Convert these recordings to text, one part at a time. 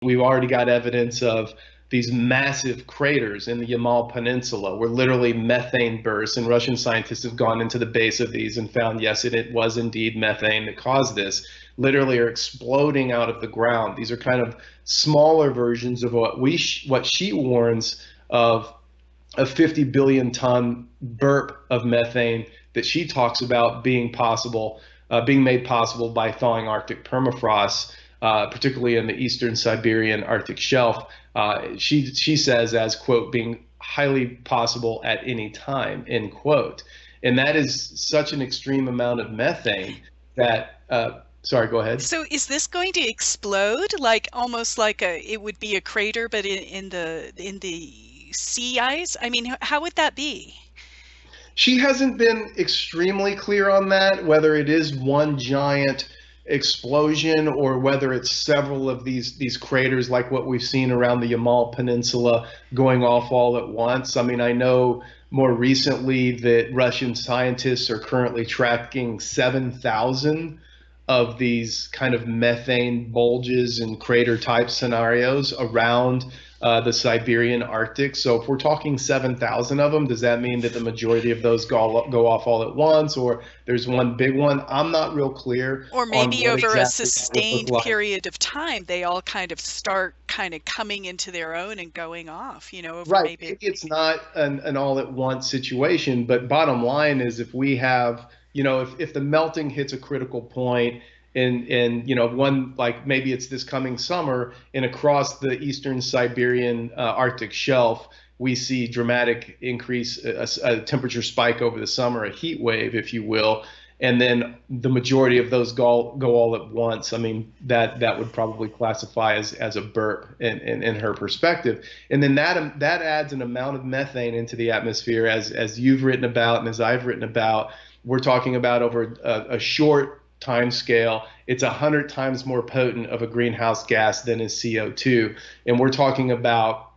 We've already got evidence of these massive craters in the Yamal Peninsula where literally methane bursts, and Russian scientists have gone into the base of these and found, yes, it was indeed methane that caused this, literally are exploding out of the ground. These are kind of smaller versions of what she warns of a 50 billion ton burp of methane that she talks about being possible, being made possible by thawing Arctic permafrost, particularly in the eastern Siberian Arctic shelf. She says as, quote, being highly possible at any time, end quote. And that is such an extreme amount of methane that, sorry, go ahead. So is this going to explode like almost like it would be a crater, but in the sea ice? I mean, how would that be? She hasn't been extremely clear on that, whether it is one giant explosion or whether it's several of these craters like what we've seen around the Yamal Peninsula going off all at once. I mean, I know more recently that Russian scientists are currently tracking 7,000 of these kind of methane bulges and crater type scenarios around the Siberian Arctic. So if we're talking 7,000 of them, does that mean that the majority of those go off all at once, or there's one big one? I'm not real clear Or on maybe what over a exactly that would look sustained like. period of time, they all kind of start kind of coming into their own and going off, over Right. maybe. Maybe it's not an all at once situation, but bottom line is if we have, if the melting hits a critical point and one, like maybe it's this coming summer and across the eastern Siberian Arctic shelf, we see dramatic increase, a temperature spike over the summer, a heat wave, if you will, and then the majority of those go all at once. I mean, that would probably classify as a burp in her perspective. And then that adds an amount of methane into the atmosphere, as you've written about and as I've written about. We're talking about over a short time scale, it's 100 times more potent of a greenhouse gas than is CO2. And we're talking about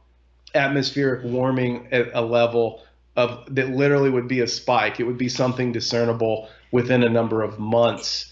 atmospheric warming at a level of that literally would be a spike. It would be something discernible within a number of months.